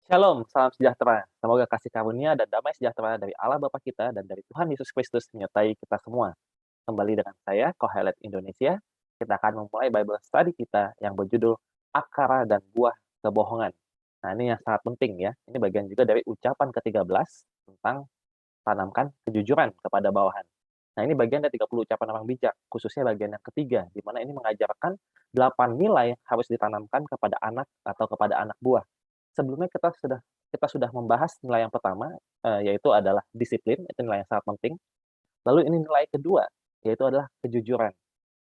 Shalom, salam sejahtera. Semoga kasih karunia dan damai sejahtera dari Allah Bapa kita dan dari Tuhan Yesus Kristus menyertai kita semua. Kembali dengan saya, Kohelet Indonesia. Kita akan memulai Bible Study kita yang berjudul Akar dan Buah Kebohongan. Nah, ini yang sangat penting ya. Ini bagian juga dari ucapan ke-13 tentang tanamkan kejujuran kepada bawahan. Nah, ini bagian dari 30 ucapan orang bijak, khususnya bagian yang ketiga, di mana ini mengajarkan 8 nilai harus ditanamkan kepada anak atau kepada anak buah. Sebelumnya kita sudah membahas nilai yang pertama, yaitu adalah disiplin, itu nilai yang sangat penting. Lalu ini nilai kedua, yaitu adalah kejujuran.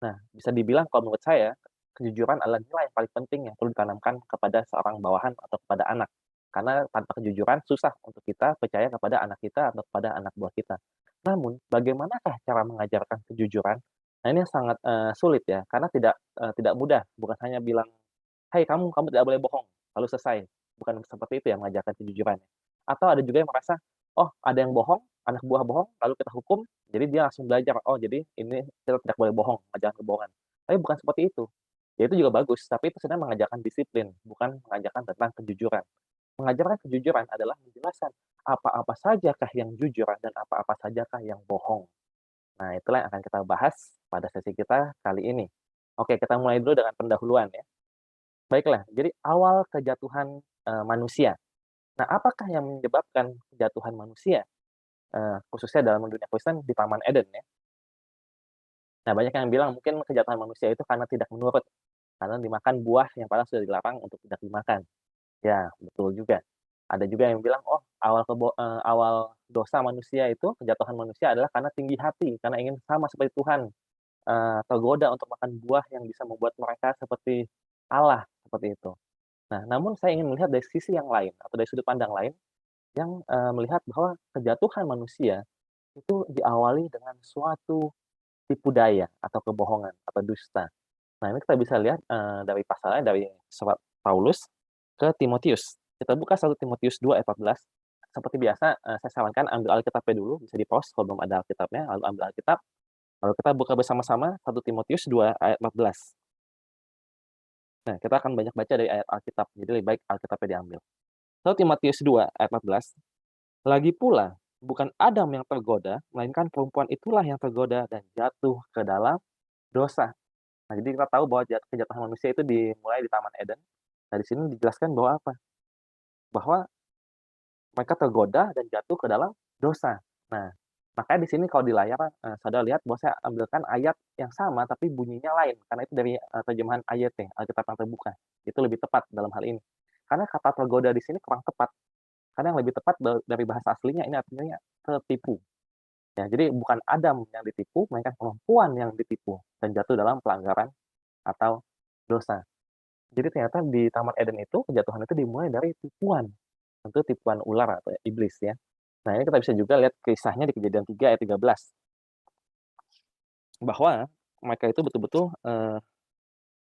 Nah, bisa dibilang kalau menurut saya, kejujuran adalah nilai yang paling penting yang perlu ditanamkan kepada seorang bawahan atau kepada anak. Karena tanpa kejujuran susah untuk kita percaya kepada anak kita atau kepada anak buah kita. Namun, bagaimanakah cara mengajarkan kejujuran? Nah, ini yang sangat, sulit ya, karena tidak mudah. Bukan hanya bilang, "Hai kamu, kamu tidak boleh bohong," lalu selesai. Bukan seperti itu yang mengajarkan kejujuran. Atau ada juga yang merasa, "Oh, ada yang bohong, anak buah bohong, lalu kita hukum," jadi dia langsung belajar, "Oh, jadi ini kita tidak boleh bohong, mengajarkan kebohongan." Tapi bukan seperti itu. Ya itu juga bagus, tapi itu sebenarnya mengajarkan disiplin, bukan mengajarkan tentang kejujuran. Mengajarkan kejujuran adalah menjelaskan apa-apa sajakah yang jujur dan apa-apa sajakah yang bohong. Nah, itulah yang akan kita bahas pada sesi kita kali ini. Oke, kita mulai dulu dengan pendahuluan ya. Baiklah, jadi awal kejatuhan, manusia. Nah, apakah yang menyebabkan kejatuhan manusia? Khususnya dalam dunia Kristen di Taman Eden ya. Nah, banyak yang bilang mungkin kejatuhan manusia itu karena tidak menurut, karena dimakan buah yang padahal sudah dilarang untuk tidak dimakan. Ya, betul juga. Ada juga yang bilang, "Oh, awal dosa manusia itu, kejatuhan manusia adalah karena tinggi hati, karena ingin sama seperti Tuhan, tergoda untuk makan buah yang bisa membuat mereka seperti Allah," seperti itu. Nah, namun saya ingin melihat dari sisi yang lain atau dari sudut pandang lain yang, melihat bahwa kejatuhan manusia itu diawali dengan suatu tipu daya atau kebohongan atau dusta. Nah, ini kita bisa lihat, dari pasalnya dari surat Paulus ke Timotius. Kita buka 1 Timotius 2 ayat 14. Seperti biasa, saya sarankan ambil Alkitabnya dulu, bisa di-pause kalau belum ada Alkitabnya, lalu ambil Alkitab, lalu kita buka bersama-sama 1 Timotius 2 ayat 14. Nah, kita akan banyak baca dari ayat Alkitab, jadi lebih baik Alkitabnya diambil. 1 Timotius 2 ayat 14, "Lagi pula, bukan Adam yang tergoda, melainkan perempuan itulah yang tergoda dan jatuh ke dalam dosa." Nah, jadi kita tahu bahwa kejatuhan manusia itu dimulai di Taman Eden. Nah, di sini dijelaskan bahwa apa? Bahwa mereka tergoda dan jatuh ke dalam dosa. Nah, makanya di sini kalau di layar, saudara lihat bahwa saya ambilkan ayat yang sama tapi bunyinya lain, karena itu dari, terjemahan AYT, Alkitab yang terbuka. Itu lebih tepat dalam hal ini. Karena kata tergoda di sini kurang tepat, karena yang lebih tepat dari bahasa aslinya ini artinya tertipu. Ya, jadi bukan Adam yang ditipu, melainkan perempuan yang ditipu dan jatuh dalam pelanggaran atau dosa. Jadi ternyata di Taman Eden itu, kejatuhan itu dimulai dari tipuan, tentu tipuan ular atau iblis ya. Nah, ini kita bisa juga lihat kisahnya di Kejadian 3 ayat 13, bahwa mereka itu betul-betul,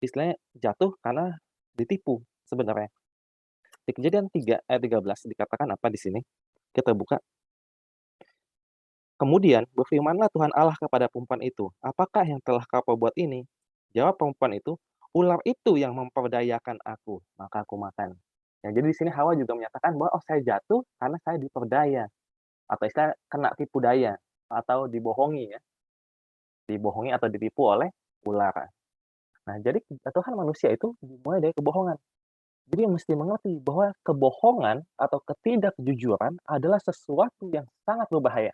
istilahnya jatuh karena ditipu sebenarnya. Di Kejadian 3 ayat 13 dikatakan apa di sini? Kita buka, "Kemudian berfirmanlah Tuhan Allah kepada perempuan itu, 'Apakah yang telah kau perbuat ini?' Jawab perempuan itu, 'Ular itu yang memperdayakan aku, maka aku makan.'" Ya, jadi di sini Hawa juga menyatakan bahwa, "Oh, saya jatuh karena saya diperdaya," atau istilah kena tipu daya, atau dibohongi ya, dibohongi atau ditipu oleh ular. Nah, jadi kejatuhan manusia itu dimulai dari kebohongan. Jadi mesti mengerti bahwa kebohongan atau ketidakjujuran adalah sesuatu yang sangat berbahaya.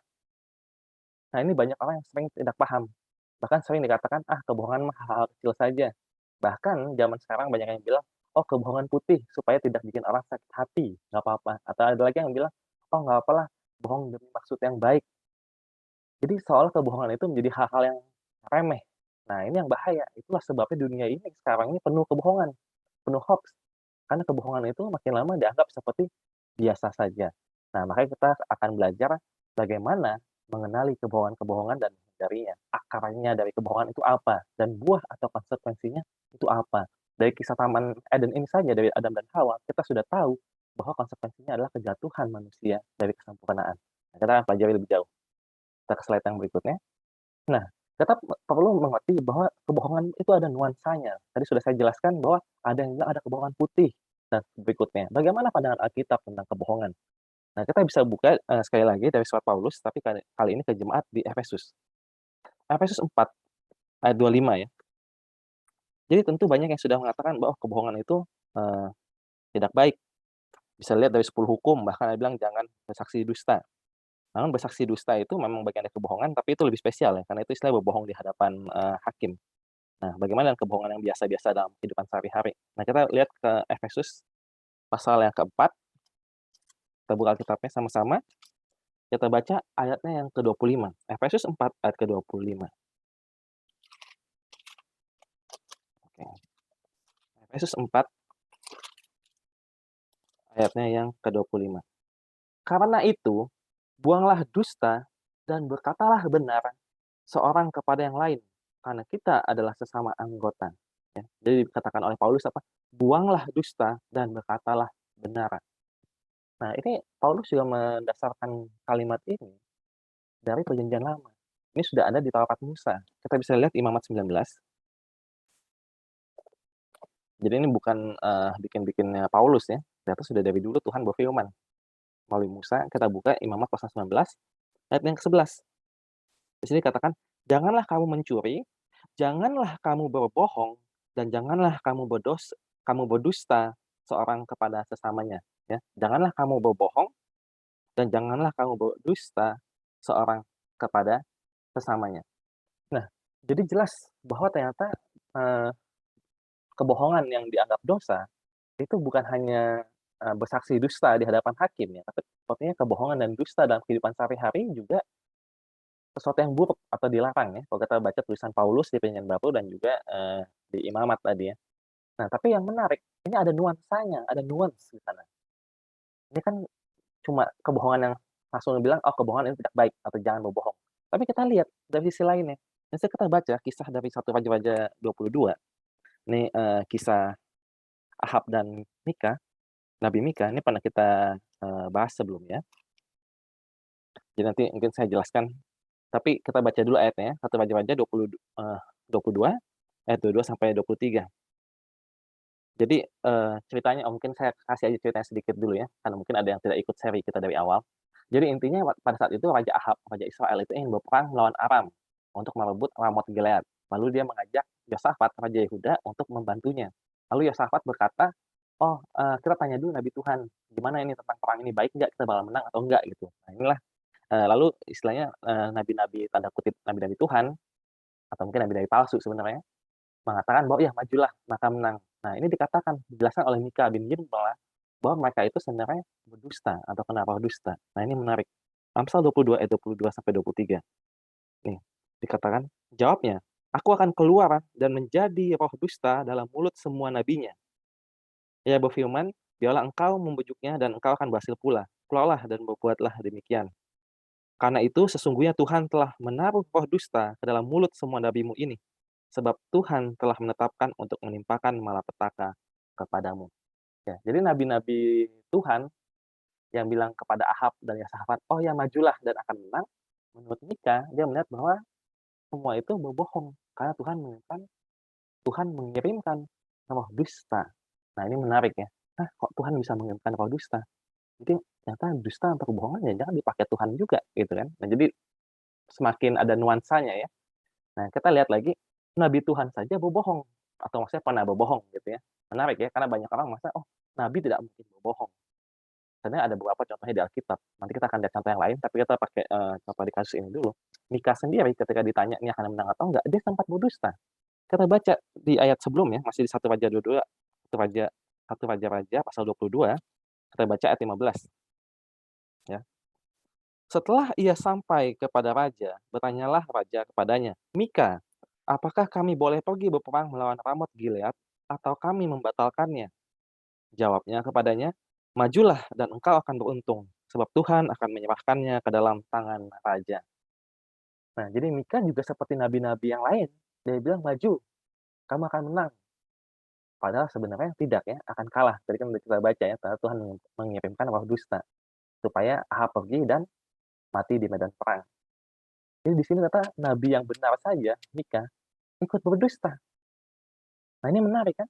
Nah, ini banyak orang yang sering tidak paham. Bahkan sering dikatakan, "Ah, kebohongan mah hal-hal kecil saja." Bahkan zaman sekarang banyak yang bilang, "Oh, kebohongan putih supaya tidak bikin orang sakit hati, nggak apa-apa." Atau ada lagi yang bilang, "Oh, nggak apalah, bohong demi maksud yang baik." Jadi soal kebohongan itu menjadi hal-hal yang remeh. Nah, ini yang bahaya. Itulah sebabnya dunia ini sekarang ini penuh kebohongan, penuh hoax. Karena kebohongan itu makin lama dianggap seperti biasa saja. Nah, makanya kita akan belajar bagaimana mengenali kebohongan-kebohongan dan menghindarinya. Akarnya dari kebohongan itu apa? Dan buah atau konsekuensinya itu apa? Dari kisah Taman Eden ini saja, dari Adam dan Hawa, kita sudah tahu bahwa konsekuensinya adalah kejatuhan manusia dari kesempurnaan. Nah, kita akan pelajari lebih jauh. Kita ke slide yang berikutnya. Nah, tetap perlu mengerti bahwa kebohongan itu ada nuansanya. Tadi sudah saya jelaskan bahwa ada yang bilang ada kebohongan putih, Nah, berikutnya, bagaimana pandangan Alkitab tentang kebohongan? Nah, kita bisa buka, sekali lagi dari surat Paulus, tapi kali ini ke jemaat di Efesus. Efesus 4 ayat 25 ya. Jadi tentu banyak yang sudah mengatakan bahwa kebohongan itu, eee, tidak baik. Bisa lihat dari 10 hukum, bahkan ada bilang jangan bersaksi dusta. Namun bersaksi dusta itu memang bagian dari kebohongan, tapi itu lebih spesial ya, karena itu istilah berbohong di hadapan, hakim. Nah, bagaimana dengan kebohongan yang biasa-biasa dalam kehidupan sehari-hari? Nah, kita lihat ke Efesus pasal yang keempat, kita buka Alkitabnya sama-sama, kita baca ayatnya yang ke-25. Efesus 4 ayat ke-25. Oke. Efesus 4 ayatnya yang ke-25. Karena itu, buanglah dusta dan berkatalah benar seorang kepada yang lain, karena kita adalah sesama anggota. Ya. Jadi dikatakan oleh Paulus apa? Buanglah dusta dan berkatalah benar. Nah, ini Paulus juga mendasarkan kalimat ini dari perjanjian lama. Ini sudah ada di Taurat Musa. Kita bisa lihat Imamat 19. Jadi ini bukan, bikin-bikinnya Paulus ya, ternyata sudah dari dulu Tuhan berfirman melalui Musa. Kita buka Imamat pasal 19 ayat yang ke-11. Di sini dikatakan, "Janganlah kamu mencuri, janganlah kamu berbohong, dan janganlah kamu berdusta seorang kepada sesamanya." Ya, janganlah kamu berbohong dan janganlah kamu berdusta seorang kepada sesamanya. Nah, jadi jelas bahwa ternyata, eee, kebohongan yang dianggap dosa, itu bukan hanya, bersaksi dusta di hadapan hakim ya, tapi sepertinya kebohongan dan dusta dalam kehidupan sehari-hari juga sesuatu yang buruk atau dilarang ya, kalau kita baca tulisan Paulus di Perjanjian Baru dan juga, di Imamat tadi ya. Nah, tapi yang menarik, ini ada nuansanya, ada nuance di sana. Ini kan cuma kebohongan yang langsung bilang, "Oh, kebohongan ini tidak baik," atau "Jangan berbohong." Tapi kita lihat dari sisi lainnya. Misal kita baca kisah dari 1 Raja-Raja 22, ini, kisah Ahab dan Mika, Nabi Mika, ini pernah kita, bahas sebelumnya. Jadi nanti mungkin saya jelaskan, tapi kita baca dulu ayatnya ya, 1 Raja-Raja 22 ayat 22 sampai 23. Jadi, ceritanya mungkin saya kasih aja ceritanya sedikit dulu ya, karena mungkin ada yang tidak ikut seri kita dari awal. Jadi intinya pada saat itu Raja Ahab, raja Israel itu ingin berperang melawan Aram untuk merebut Ramot Gilead. Lalu dia mengajak Yosafat, raja Yehuda, untuk membantunya. Lalu Yosafat berkata, "Oh, kita tanya dulu Nabi Tuhan, gimana ini tentang perang ini, baik nggak, kita bakal menang atau enggak?" Gitu. Nah inilah, lalu istilahnya, nabi-nabi tanda kutip, nabi-nabi Tuhan, atau mungkin nabi-nabi palsu sebenarnya, mengatakan bahwa, "Ya majulah, maka menang." Nah, ini dikatakan, dijelaskan oleh Mika bin Yirmyah bahwa mereka itu sebenarnya berdusta atau kena roh dusta. Nah, ini menarik. Amsal 22 ayat 22 sampai 23. Nih, dikatakan, jawabnya, "Aku akan keluar dan menjadi roh dusta dalam mulut semua nabinya." Ia berfirman, "Biarlah engkau membujuknya dan engkau akan berhasil pula. Keluarlah dan berbuatlah demikian. Karena itu sesungguhnya Tuhan telah menaruh roh dusta ke dalam mulut semua nabimu ini. Sebab Tuhan telah menetapkan untuk menimpakan malapetaka kepadamu." Ya, jadi nabi-nabi Tuhan yang bilang kepada Ahab dan Yosafat, "Oh ya majulah dan akan menang." Menurut Mika, dia melihat bahwa semua itu berbohong karena Tuhan mengirimkan roh dusta. Nah, ini menarik ya. Hah, kok Tuhan bisa mengirimkan roh dusta? Mungkin ternyata dusta atau kebohongan ya jangan dipakai Tuhan juga gitu kan. Nah, jadi semakin ada nuansanya ya. Nah, kita lihat lagi, nabi Tuhan saja berbohong, atau maksudnya pernah berbohong gitu ya. Menarik ya, karena banyak orang merasa, "Oh, nabi tidak mungkin berbohong." Sebenarnya ada beberapa contohnya di Alkitab. Nanti kita akan lihat contoh yang lain, tapi kita pakai, contoh di kasus ini dulu. Mika sendiri ketika ditanya ini akan menang atau enggak, dia sempat berdusta. Kita baca di ayat sebelumnya, masih di 1 Raja 22, 1 Raja 1 Raja-Raja pasal 22, kita baca ayat 15, ya. Setelah ia sampai kepada raja, bertanyalah raja kepadanya, "Mika, apakah kami boleh pergi berperang melawan Ramot Gilead, atau kami membatalkannya?" Jawabnya kepadanya, "Majulah dan engkau akan beruntung, sebab Tuhan akan menyerahkannya ke dalam tangan raja." Nah, jadi Mika juga seperti nabi-nabi yang lain. Dia bilang, "Maju, kamu akan menang." Padahal sebenarnya tidak ya, akan kalah. Tadi kan udah kita baca ya, ternyata Tuhan mengirimkan roh dusta, supaya Ahab pergi dan mati di medan perang. Jadi di sini ternyata nabi yang benar saja, Mika, ikut berdusta. Nah, ini menarik kan?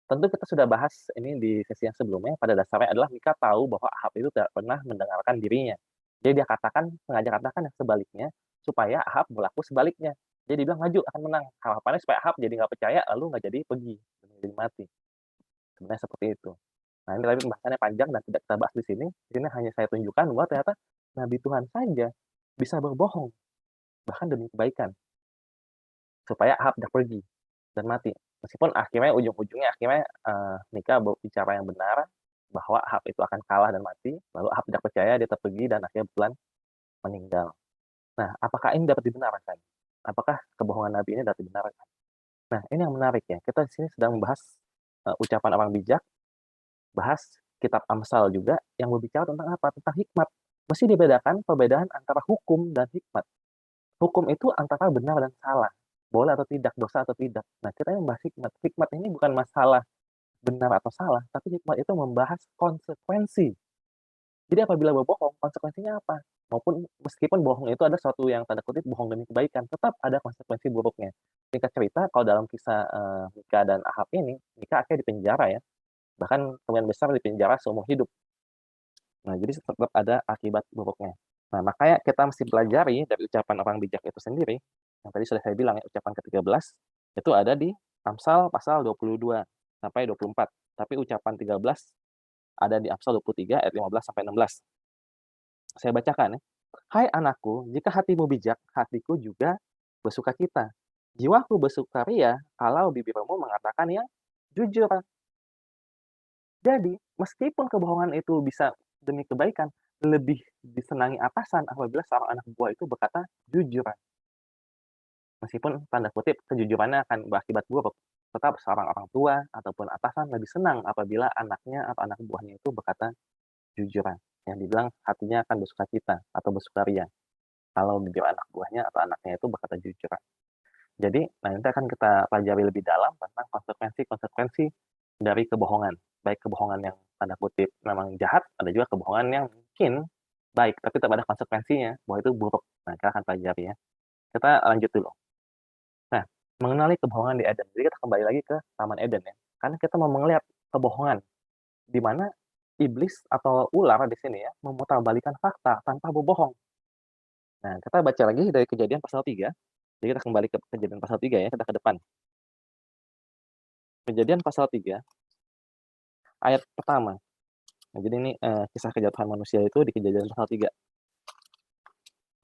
Tentu kita sudah bahas ini di sesi yang sebelumnya, pada dasarnya adalah Mika tahu bahwa Ahab itu tidak pernah mendengarkan dirinya. Jadi dia katakan, sengaja katakan yang sebaliknya, supaya Ahab berlaku sebaliknya. Jadi dia bilang, "Maju, akan menang." Harapannya supaya Ahab jadi nggak percaya, lalu nggak jadi pergi, jadi mati. Sebenarnya seperti itu. Nah, ini tapi pembahasannya panjang dan tidak kita bahas di sini. Di sini hanya saya tunjukkan bahwa ternyata nabi Tuhan saja bisa berbohong, bahkan demi kebaikan, supaya Ahab tidak pergi dan mati. Meskipun akhirnya ujung-ujungnya akhirnya, Mika berbicara yang benar, bahwa Ahab itu akan kalah dan mati, lalu Ahab tidak percaya, dia tetap pergi dan akhirnya betulan meninggal. Nah, apakah ini dapat dibenarkan? Apakah kebohongan nabi ini dapat dibenarkan? Nah, ini yang menarik ya, kita di sini sedang membahas, ucapan orang bijak, bahas kitab Amsal juga yang berbicara tentang apa? Tentang hikmat. Mesti dibedakan perbedaan antara hukum dan hikmat. Hukum itu antara benar dan salah, boleh atau tidak, dosa atau tidak. Nah, kita yang membahas hikmat. Hikmat ini bukan masalah benar atau salah, tapi hikmat itu membahas konsekuensi. Jadi apabila berbohong, konsekuensinya apa? Maupun meskipun bohong itu ada suatu yang tanda kutip bohong demi kebaikan, tetap ada konsekuensi buruknya. Singkat cerita, kalau dalam kisah Mika dan Ahab ini, Mika akhirnya dipenjara ya, bahkan kemungkinan besar dipenjara seumur hidup. Nah, jadi tetap ada akibat buruknya. Nah, makanya kita mesti pelajari dari ucapan orang bijak itu sendiri, yang tadi sudah saya bilang ya, ucapan ke-13, itu ada di Amsal pasal 22 sampai 24. Tapi ucapan 13 ada di Amsal 23 ayat 15 sampai 16. Saya bacakan ya. "Hai anakku, jika hatimu bijak, hatiku juga bersukacita. Jiwaku bersukaria kalau bibirmu mengatakan yang jujur." Jadi, meskipun kebohongan itu bisa demi kebaikan, lebih disenangi atasan apabila seorang anak buah itu berkata jujur. Meskipun tanda kutip kejujurannya akan berakibat buruk, tetap seorang orang tua ataupun atasan lebih senang apabila anaknya atau anak buahnya itu berkata jujuran. Yang dibilang hatinya akan bersukacita atau bersukaria kalau bibir anak buahnya atau anaknya itu berkata jujuran. Jadi, nanti akan kita pelajari lebih dalam tentang konsekuensi-konsekuensi dari kebohongan. Baik kebohongan yang tanda kutip memang jahat, ada juga kebohongan yang mungkin baik, tapi tetap ada konsekuensinya bahwa itu buruk. Nah, kita akan pelajari ya. Kita lanjut dulu. Nah, mengenali kebohongan di Eden. Jadi kita kembali lagi ke Taman Eden ya. Karena kita mau melihat kebohongan di mana iblis atau ular di sini ya memutarbalikan fakta tanpa berbohong. Nah, kita baca lagi dari Kejadian pasal 3. Jadi kita kembali ke Kejadian pasal 3 ya, kita ke depan. Kejadian pasal 3 ayat pertama. Nah, jadi ini, kisah kejatuhan manusia itu di Kejadian pasal 3.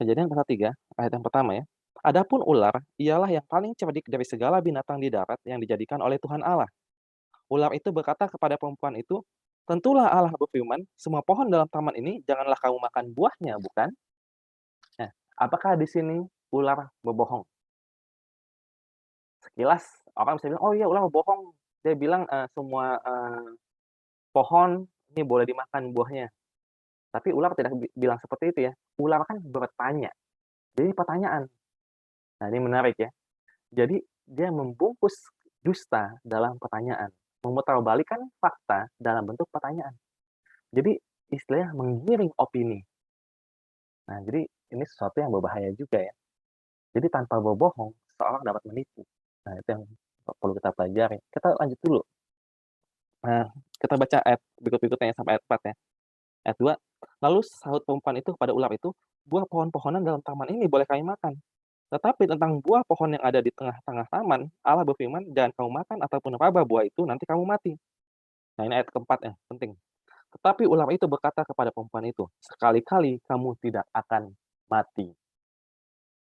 Kejadian pasal 3 ayat yang pertama ya. Adapun ular, ialah yang paling cerdik dari segala binatang di darat yang dijadikan oleh Tuhan Allah. Ular itu berkata kepada perempuan itu, "Tentulah Allah berfirman, semua pohon dalam taman ini janganlah kamu makan buahnya, bukan?" Nah, apakah di sini ular berbohong? Sekilas orang bisa bilang, "Oh iya, ular berbohong." Dia bilang, semua, pohon ini boleh dimakan buahnya. Tapi ular tidak bilang seperti itu ya. Ular kan bertanya. Jadi pertanyaan. Nah, ini menarik ya. Jadi dia membungkus dusta dalam pertanyaan, memutarbalikkan fakta dalam bentuk pertanyaan. Jadi istilahnya menggiring opini. Nah, jadi ini sesuatu yang berbahaya juga ya. Jadi tanpa berbohong, seorang dapat menipu. Nah, itu yang perlu kita pelajari. Kita lanjut dulu. Nah, kita baca ayat berikut-berikutnya ya, sampai ayat 4 ya. Ayat 2, "Lalu sahut perempuan itu kepada ular itu, 'Buah pohon-pohonan dalam taman ini boleh kami makan. Tetapi tentang buah pohon yang ada di tengah-tengah taman, Allah berfirman, jangan kamu makan ataupun raba buah itu, nanti kamu mati.'" Nah, ini ayat keempat ya, penting. "Tetapi ular itu berkata kepada perempuan itu, 'Sekali-kali kamu tidak akan mati.'"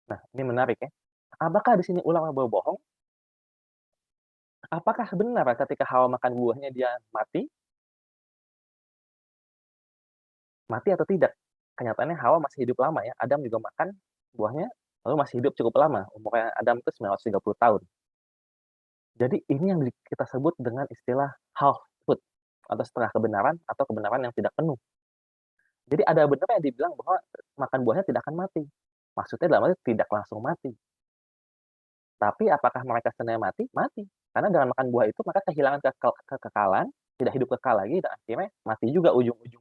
Nah, ini menarik ya. Apakah di sini ular berbohong? Apakah benar ketika Hawa makan buahnya dia mati? Mati atau tidak? Kenyataannya Hawa masih hidup lama ya, Adam juga makan buahnya, lalu masih hidup cukup lama, umurnya Adam itu 930 tahun. Jadi ini yang kita sebut dengan istilah half truth, atau setengah kebenaran, atau kebenaran yang tidak penuh. Jadi ada benernya dibilang bahwa makan buahnya tidak akan mati. Maksudnya dalam arti tidak langsung mati. Tapi apakah mereka sebenarnya mati? Mati. Karena dengan makan buah itu maka kehilangan kekekalan, tidak hidup kekal lagi, dan akhirnya mati juga ujung-ujung.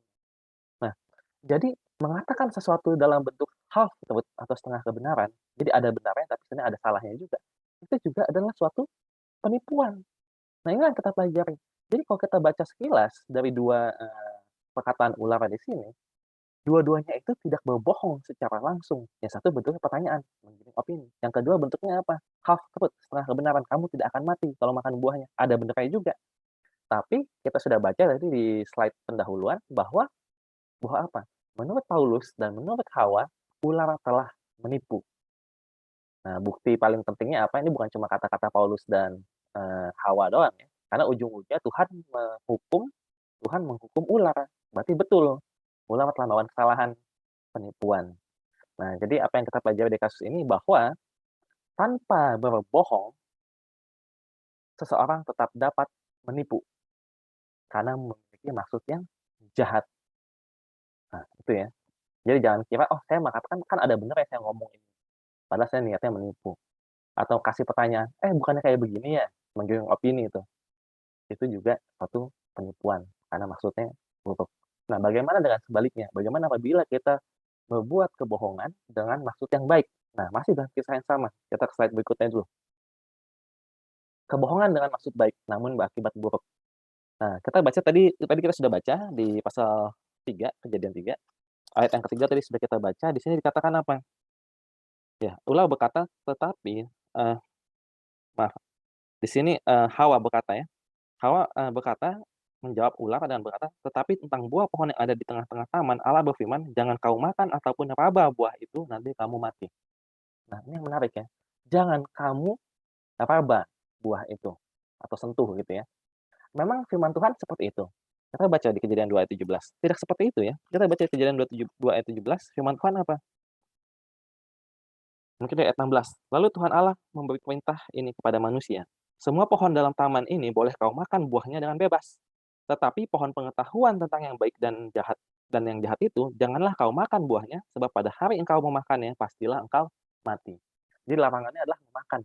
Nah, jadi mengatakan sesuatu dalam bentuk half truth atau setengah kebenaran, jadi ada benarnya tapi sebenarnya ada salahnya juga. Itu juga adalah suatu penipuan. Nah, ini yang kita pelajari. Jadi kalau kita baca sekilas dari 2 perkataan ular di sini, dua-duanya itu tidak berbohong secara langsung. Yang satu bentuknya pertanyaan, menggiring opini. Yang kedua bentuknya apa? Half truth, setengah kebenaran, kamu tidak akan mati kalau makan buahnya. Ada benernya juga. Tapi kita sudah baca tadi di slide pendahuluan bahwa apa? Menurut Paulus dan menurut Hawa, ular telah menipu. Nah, bukti paling pentingnya apa? Ini bukan cuma kata-kata Paulus dan, Hawa doang ya, karena ujung-ujungnya Tuhan menghukum ular. Berarti betul, ular telah melakukan kesalahan penipuan. Nah, jadi apa yang kita pelajari dari kasus ini bahwa tanpa berbohong, seseorang tetap dapat menipu karena memiliki maksud yang jahat. Nah, itu ya. Jadi jangan kira, "Oh, saya mengatakan kan ada bener ya saya ngomong ini, padahal saya niatnya menipu." Atau kasih pertanyaan, "Eh, bukannya kayak begini ya?" Menggiring opini itu. Itu juga suatu penipuan, karena maksudnya buruk. Nah, bagaimana dengan sebaliknya? Bagaimana apabila kita berbuat kebohongan dengan maksud yang baik? Nah, masih dalam kisah yang sama, kita ke slide berikutnya dulu. Kebohongan dengan maksud baik, namun berakibat buruk. Nah, kita baca tadi kita sudah baca di pasal 3, Kejadian 3, ayat yang ketiga tadi sudah kita baca, di sini dikatakan apa? Ya, ulah berkata, tetapi, maaf, di sini, Hawa berkata ya, Hawa, menjawab ular dan berkata, "Tetapi tentang buah pohon yang ada di tengah-tengah taman, Allah berfirman, 'Jangan kau makan ataupun raba buah itu, nanti kamu mati.'" Nah, ini yang menarik ya. Jangan kamu raba buah itu, atau sentuh gitu ya. Memang firman Tuhan seperti itu. Kita baca di Kejadian 2 ayat 17. Tidak seperti itu ya. Kita baca di Kejadian 2 ayat 17, firman Tuhan apa? Mungkin dari ayat 16. "Lalu Tuhan Allah memberi perintah ini kepada manusia, 'Semua pohon dalam taman ini boleh kau makan buahnya dengan bebas. Tetapi pohon pengetahuan tentang yang baik dan yang jahat itu, janganlah kau makan buahnya, sebab pada hari engkau memakannya, pastilah engkau mati.'" Jadi larangannya adalah memakan,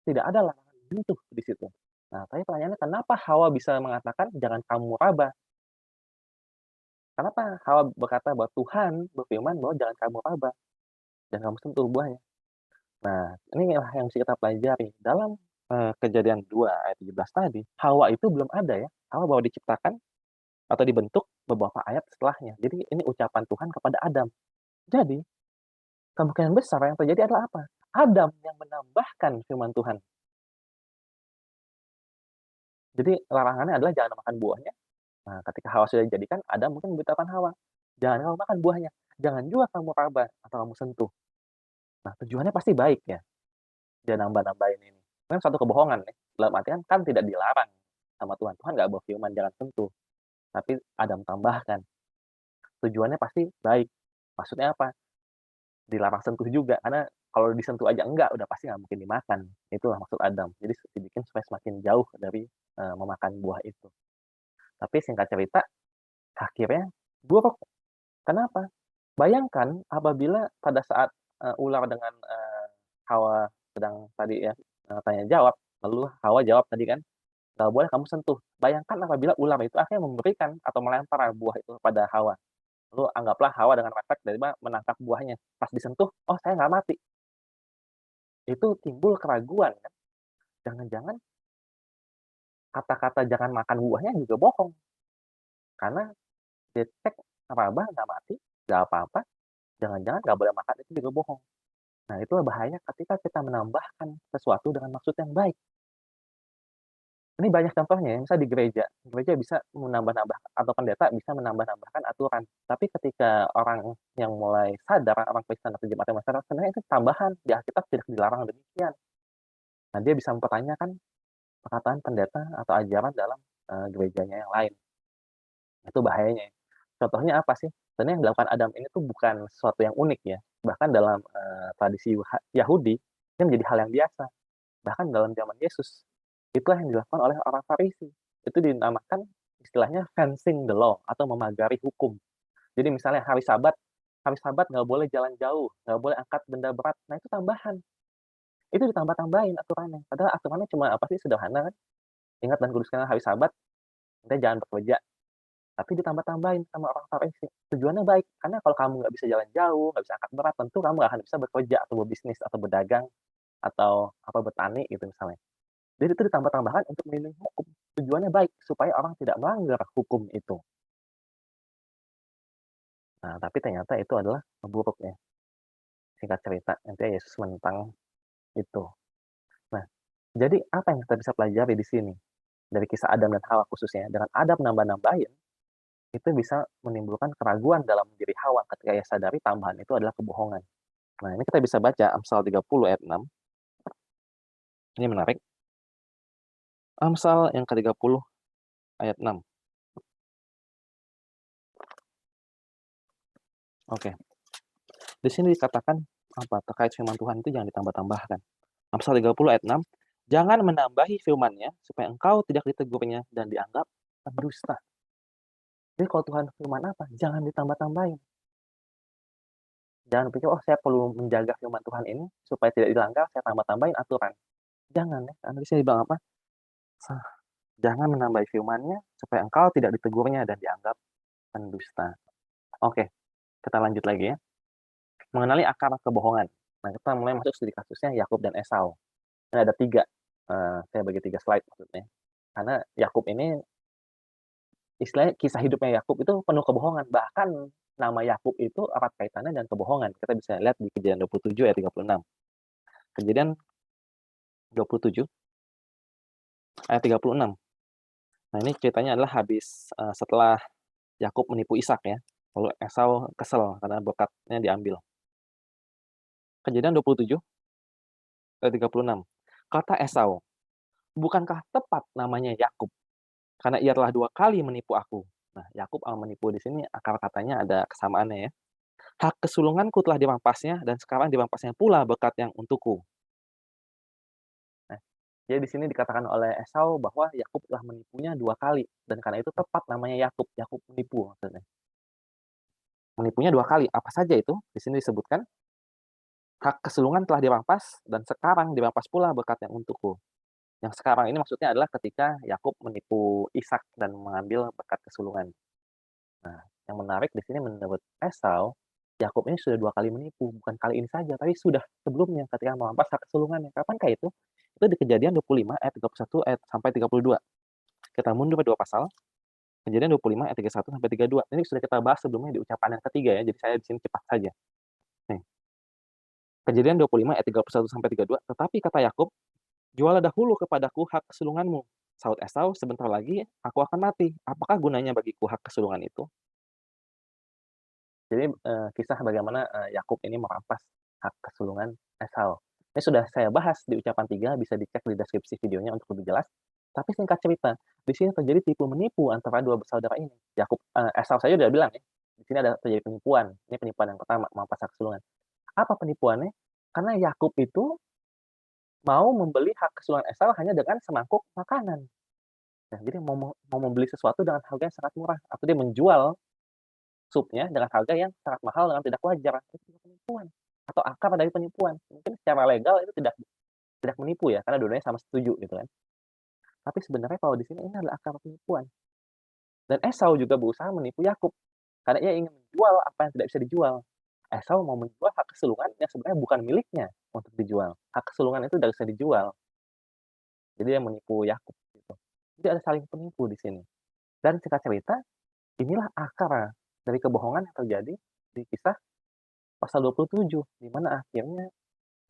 tidak ada larangan menyentuh di situ. Nah, tapi pertanyaannya kenapa Hawa bisa mengatakan, "Jangan kamu raba"? Kenapa Hawa berkata bahwa Tuhan berfirman bahwa jangan kamu raba, jangan kamu sentuh buahnya? Nah, inilah yang mesti kita pelajari. Dalam, Kejadian 2 ayat 17 tadi, Hawa itu belum ada ya, Hawa baru diciptakan atau dibentuk beberapa ayat setelahnya. Jadi ini ucapan Tuhan kepada Adam. Jadi, kemungkinan besar yang terjadi adalah apa? Adam yang menambahkan firman Tuhan. Jadi larangannya adalah jangan makan buahnya. Nah, ketika Hawa sudah dijadikan, Adam mungkin memberitahukan Hawa, "Jangan kamu makan buahnya, jangan juga kamu raba atau kamu sentuh." Nah, tujuannya pasti baik ya, dia nambah-nambahin ini. Kan suatu kebohongan ya, dalam artian kan tidak dilarang sama Tuhan. Tuhan nggak berfirman jangan sentuh, tapi Adam tambahkan. Tujuannya pasti baik. Maksudnya apa? Dilarang sentuh juga, karena kalau disentuh aja enggak, udah pasti nggak mungkin dimakan. Itulah maksud Adam. Jadi dibikin supaya semakin jauh dari, memakan buah itu. Tapi singkat cerita, akhirnya buruk. Kenapa? Bayangkan apabila pada saat, ular dengan, Hawa sedang tadi ya, tanya jawab, lalu Hawa jawab tadi kan, "Nggak boleh kamu sentuh." Bayangkan apabila ular itu akhirnya memberikan atau melempar buah itu pada Hawa. Lalu anggaplah Hawa dengan refleks tiba-tiba menangkap buahnya, pas disentuh, "Oh, saya nggak mati." Itu timbul keraguan kan, jangan-jangan kata-kata jangan makan buahnya juga bohong, karena dia cek raba nggak mati, nggak apa-apa, jangan-jangan nggak boleh makan itu juga bohong. Nah, itulah bahaya ketika kita menambahkan sesuatu dengan maksud yang baik. Ini banyak contohnya ya, misal di gereja, gereja bisa menambah-nambah atau pendeta bisa menambah-nambahkan aturan. Tapi ketika orang yang mulai sadar, orang Kristen atau jemaat yang sadar, sebenarnya itu tambahan, di Alkitab tidak dilarang demikian. Nah, dia bisa mempertanyakan perkataan pendeta atau ajaran dalam, gerejanya yang lain. Itu bahayanya. Contohnya apa sih? Sebenarnya yang dilakukan Adam ini tuh bukan sesuatu yang unik ya, bahkan dalam, tradisi Yahudi, ini menjadi hal yang biasa. Bahkan dalam zaman Yesus, itulah yang dilakukan oleh orang Farisi. Itu dinamakan istilahnya fencing the law atau memagari hukum. Jadi misalnya hari Sabat nggak boleh jalan jauh, nggak boleh angkat benda berat. Nah itu tambahan, itu ditambah-tambahin aturannya. Padahal aturannya cuma apa sih, sederhana kan, ingat dan kuduskanlah hari Sabat, kita jangan bekerja. Tapi ditambah-tambahin sama orang Farisi. Tujuannya baik, karena kalau kamu nggak bisa jalan jauh, nggak bisa angkat berat, tentu kamu nggak akan bisa bekerja atau berbisnis atau berdagang atau apa bertani gitu misalnya. Jadi itu ditambah-tambahkan untuk melindungi hukum. Tujuannya baik, supaya orang tidak melanggar hukum itu. Nah, tapi ternyata itu adalah buruk ya. Singkat cerita, nanti Yesus menentang itu. Nah, jadi apa yang kita bisa pelajari di sini? Dari kisah Adam dan Hawa khususnya, dengan Adam nambah-nambahin, itu bisa menimbulkan keraguan dalam diri Hawa ketika ia sadari tambahan itu adalah kebohongan. Nah, ini kita bisa baca Amsal 30 ayat 6. Ini menarik. Amsal yang ke-30 ayat 6. Oke. Di sini dikatakan apa? Terkait firman Tuhan itu jangan ditambah-tambahkan. Amsal 30 ayat 6. Jangan menambahi firman-Nya supaya engkau tidak ditegurnya dan dianggap pendusta. Jadi kalau Tuhan firman apa? Jangan ditambah-tambahin. Jangan pikir, oh saya perlu menjaga firman Tuhan ini supaya tidak dilanggar, saya tambah-tambahin aturan. Jangan ya, karena di sini bilang apa? Jangan menambahi firman-Nya supaya engkau tidak ditegurnya dan dianggap pendusta. Oke, kita lanjut lagi ya. Mengenali akar kebohongan. Nah, kita mulai masuk studi kasusnya Yakub dan Esau. Ini ada 3. Saya bagi 3 slide maksudnya. Karena Yakub ini istilahnya kisah hidupnya Yakub itu penuh kebohongan. Bahkan nama Yakub itu erat kaitannya dengan kebohongan. Kita bisa lihat di Kejadian 27 ayat 36. Kejadian 27 ayat 36. Nah, ini ceritanya adalah habis setelah Yakub menipu Ishak ya. Lalu Esau kesel karena berkatnya diambil. Kejadian 27 ayat 36. Kata Esau, "Bukankah tepat namanya Yakub? Karena ia telah 2 kali menipu aku." Nah, Yakub sama menipu di sini akar katanya ada kesamaannya ya. "Hak kesulunganku telah dirampasnya dan sekarang dirampasnya pula berkat yang untukku." Nah, jadi di sini dikatakan oleh Esau bahwa Yakub telah menipunya 2 kali dan karena itu tepat namanya Yakub, Yakub menipu maksudnya. Menipunya 2 kali, apa saja itu? Di sini disebutkan, "Hak kesulungan telah dirampas dan sekarang dirampas pula berkat yang untukku." Yang sekarang ini maksudnya adalah ketika Yakub menipu Ishak dan mengambil berkat kesulungan. Nah, yang menarik di sini menurut Esau, Yakub ini sudah 2 kali menipu, bukan kali ini saja, tapi sudah sebelumnya ketika merampas hak kesulungannya. Kapankah itu? Itu di Kejadian 25 ayat 31 ayat sampai 32. Kita mundur 2 pasal, Kejadian 25 ayat 31 sampai 32. Ini sudah kita bahas sebelumnya di ucapan yang ketiga ya, jadi saya di sini cepat saja. Nih, Kejadian 25 ayat 31 sampai 32. Tetapi kata Yakub, "Jualah dahulu kepadaku hak kesulunganmu." Saud Esau, "Sebentar lagi aku akan mati. Apakah gunanya bagiku hak kesulungan itu?" Jadi, kisah bagaimana, Yakub ini merampas hak kesulungan Esau. Ini sudah saya bahas di ucapan 3, bisa dicek di deskripsi videonya untuk lebih jelas. Tapi singkat cerita, di sini terjadi tipu-menipu antara 2 bersaudara ini. Esau saja udah bilang ya, di sini ada terjadi penipuan. Ini penipuan yang pertama, merampas hak kesulungan. Apa penipuannya? Karena Yakub itu mau membeli hak kesulungan Esau hanya dengan semangkuk makanan. Nah, jadi mau membeli sesuatu dengan harga yang sangat murah, atau dia menjual supnya dengan harga yang sangat mahal dengan tidak wajar, itu juga penipuan atau akar dari penipuan. Mungkin secara legal itu tidak tidak menipu ya, karena dua-duanya sama setuju gitu kan. Tapi sebenarnya kalau di sini ini adalah akar penipuan. Dan Esau juga berusaha menipu Yakub, karena ia ingin menjual apa yang tidak bisa dijual. Esau mau menjual hak kesulungan yang sebenarnya bukan miliknya untuk dijual. Hak kesulungan itu tidak bisa dijual. Jadi dia menipu Yakub gitu. Jadi ada saling penipu di sini. Dan singkat cerita, inilah akar dari kebohongan yang terjadi di kisah pasal 27, di mana akhirnya